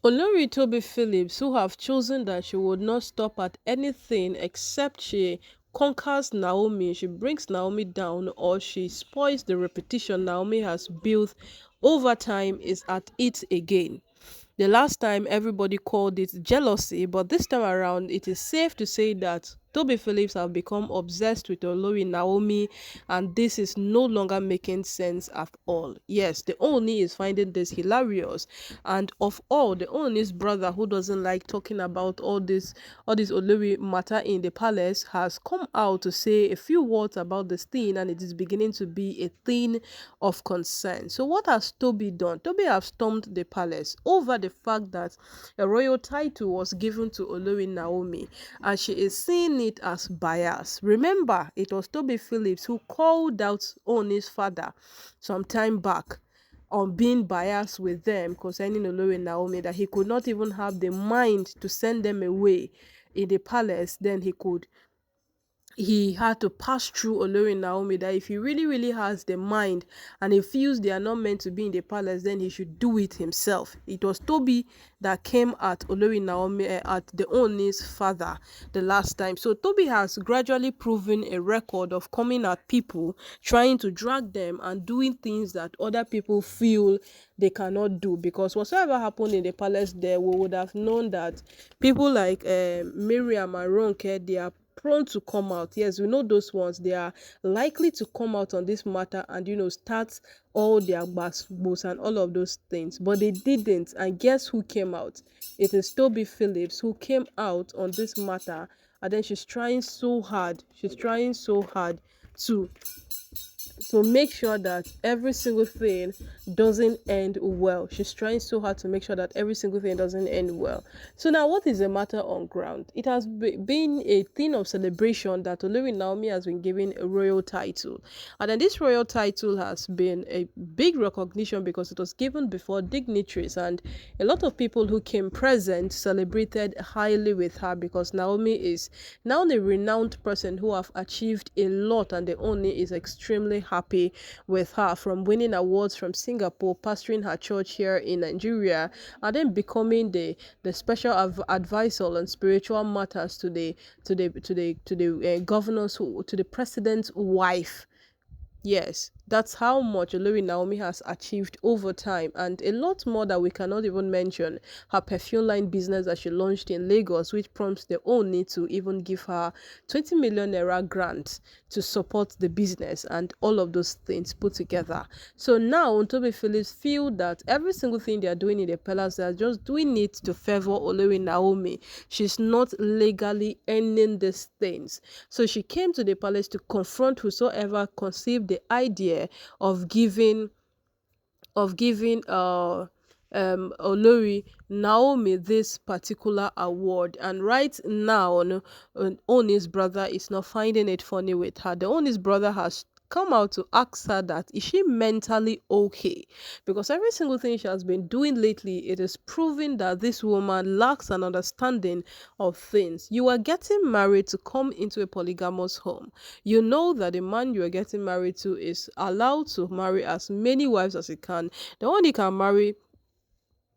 Olori Toby Phillips, who have chosen that she would not stop at anything except she conquers Naomi, she brings Naomi down, or she spoils the reputation Naomi has built over time, is at it again. The last time everybody called it jealousy, but this time around it is safe to say that Toby Phillips have become obsessed with Olori Naomi, and this is no longer making sense at all. Yes, the Oni is finding this hilarious, and of all, the Oni's brother, who doesn't like talking about all this Olori matter in the palace, has come out to say a few words about this thing, and it is beginning to be a thing of concern. So what has Toby done? Toby has stormed the palace over the fact that a royal title was given to Olori Naomi, and she is seeing it as bias. Remember, it was Toby Phillips who called out Oni's father some time back on being biased with them concerning Olori Naomi, that he could not even have the mind to send them away in the palace. Then he had to pass through Olori Naomi, that if he really, really has the mind and he feels they are not meant to be in the palace, then he should do it himself. It was Toby that came at Olori Naomi, at the Oni's father the last time. So Toby has gradually proven a record of coming at people, trying to drag them and doing things that other people feel they cannot do. Because whatsoever happened in the palace there, we would have known that people like Miriam and Ronke, they are prone to come out. Yes, we know those ones. They are likely to come out on this matter and start all their bass and all of those things. But they didn't. And guess who came out? It is Toby Phillips who came out on this matter. And then she's trying so hard. She's trying so hard to make sure that every single thing doesn't end well. She's trying so hard to make sure that every single thing doesn't end well. So now, what is the matter on ground? It has been a thing of celebration that Olori Naomi has been given a royal title, and then this royal title has been a big recognition because it was given before dignitaries, and a lot of people who came present celebrated highly with her, because Naomi is now a renowned person who have achieved a lot, and the Oni is extremely happy with her, from winning awards from Singapore, pastoring her church here in Nigeria, and then becoming the special advisor on spiritual matters to the governors, to the president's wife. Yes, that's how much Olori Naomi has achieved over time, and a lot more that we cannot even mention. Her perfume line business that she launched in Lagos, which prompts the Oni to even give her 20 million naira grant to support the business, and all of those things put together. So now Toby Phillips feel that every single thing they are doing in the palace, they are just doing it to favor Olori Naomi. She's not legally earning these things. So she came to the palace to confront whosoever conceived the idea of giving Olori Naomi this particular award. And right now, Oni's brother is not finding it funny with her. The Oni's brother has come out to ask her that is she mentally okay, because every single thing she has been doing lately, it is proving that this woman lacks an understanding of things. You are getting married to come into a polygamous home. You know that the man you are getting married to is allowed to marry as many wives as he can. The one he can marry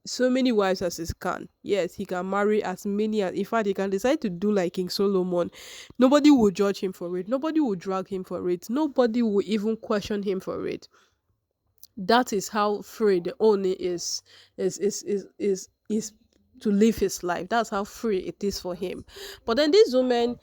so many wives as he can. Yes, he can marry as many as, in fact, he can decide to do like King Solomon. Nobody will judge him for it. Nobody will drag him for it. Nobody will even question him for it. That is how free the Oni is to live his life. That's how free it is for him. But then these women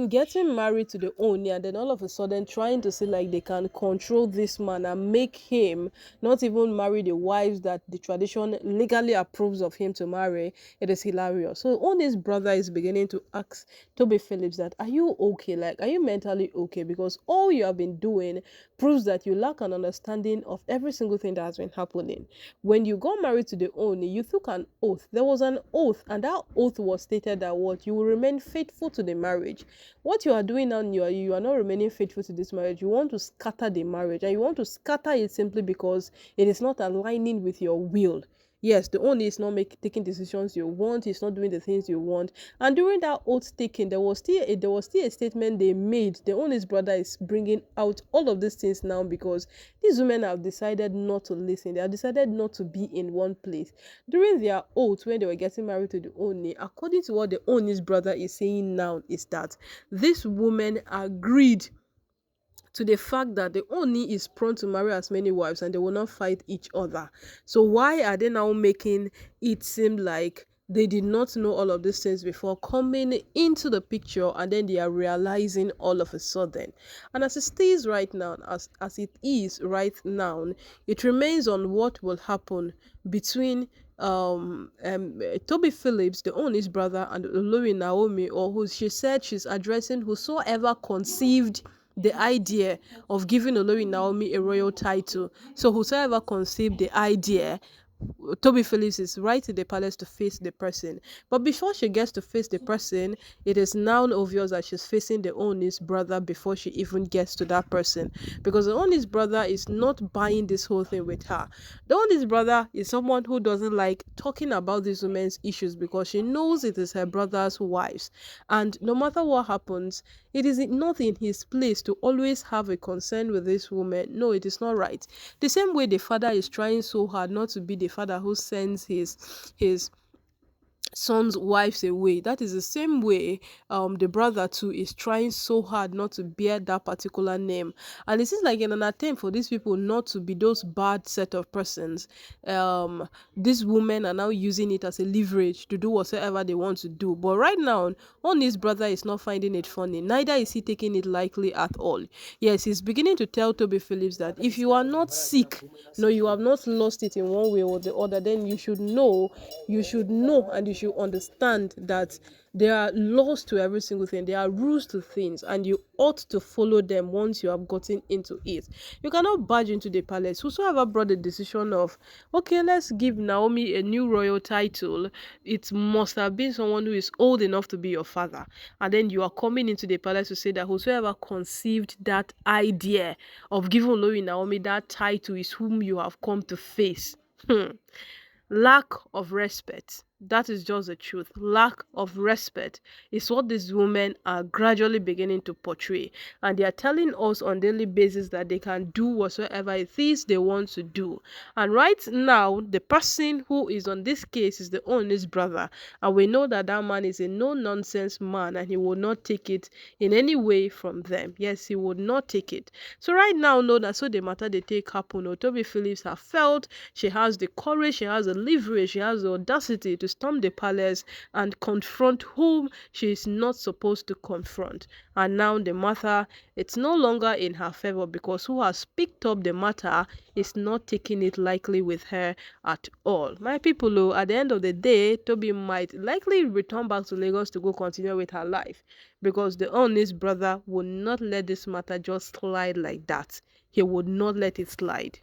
getting married to the Oni, and then all of a sudden trying to see like they can control this man and make him not even marry the wives that the tradition legally approves of him to marry. It is hilarious. So Oni's brother is beginning to ask Toby Phillips that, are you okay? Like, are you mentally okay? Because all you have been doing proves that you lack an understanding of every single thing that has been happening. When you got married to the Oni, you took an oath. There was an oath, and that oath was stated that what you will remain faithful to the marriage. What you are doing now, you are not remaining faithful to this marriage. You want to scatter the marriage, and you want to scatter it simply because it is not aligning with your will. Yes, the ooni is not taking decisions you want, he's not doing the things you want. And during that oath taking, there was still a statement they made. The ooni's brother is bringing out all of these things now because these women have decided not to listen. They have decided not to be in one place. During their oath, when they were getting married to the ooni, according to what the ooni's brother is saying now, is that this woman agreed to the fact that the Oni is prone to marry as many wives and they will not fight each other. So why are they now making it seem like they did not know all of these things before coming into the picture, and then they are realizing all of a sudden? And as it stays right now, as it is right now, it remains on what will happen between Toby Phillips, the Oni's brother, and olori Naomi, or who she said she's addressing whosoever conceived the idea of giving olori Naomi a royal title. So whosoever conceived the idea, Toby Phillips is right in the palace to face the person. But before she gets to face the person, it is now obvious that she's facing the Oni's brother before she even gets to that person. Because the Oni's brother is not buying this whole thing with her. The Oni's brother is someone who doesn't like talking about these women's issues because she knows it is her brother's wives. And no matter what happens, it is not in his place to always have a concern with this woman. No, it is not right. The same way the father is trying so hard not to be the father who sends his son's wives away, that is the same way the brother too is trying so hard not to bear that particular name. And it seems like in an attempt for these people not to be those bad set of persons, these women are now using it as a leverage to do whatever they want to do. But right now, his brother is not finding it funny, neither is he taking it lightly at all. Yes, he's beginning to tell Toby Phillips that if you are not sick, no, you have not lost it in one way or the other, then you should know and you should understand that there are laws to every single thing, there are rules to things, and you ought to follow them once you have gotten into it. You cannot barge into the palace. Whosoever brought the decision of, okay, let's give Naomi a new royal title, it must have been someone who is old enough to be your father. And then you are coming into the palace to say that whosoever conceived that idea of giving Olori Naomi that title is whom you have come to face. Lack of respect. That is just the truth. Lack of respect is what these women are gradually beginning to portray. And they are telling us on daily basis that they can do whatsoever it is they want to do. And right now, the person who is on this case is the Oni's brother. And we know that that man is a no-nonsense man and he will not take it in any way from them. Yes, he would not take it. So right now, know that so the matter they take happen. Toby Phillips have felt she has the courage, she has the leverage, she has the audacity to storm the palace and confront whom she is not supposed to confront. And now the matter, it's no longer in her favor because who has picked up the matter is not taking it lightly with her at all. My people, oh, at the end of the day, Toby might likely return back to Lagos to go continue with her life because the honest brother would not let this matter just slide like that. He would not let it slide.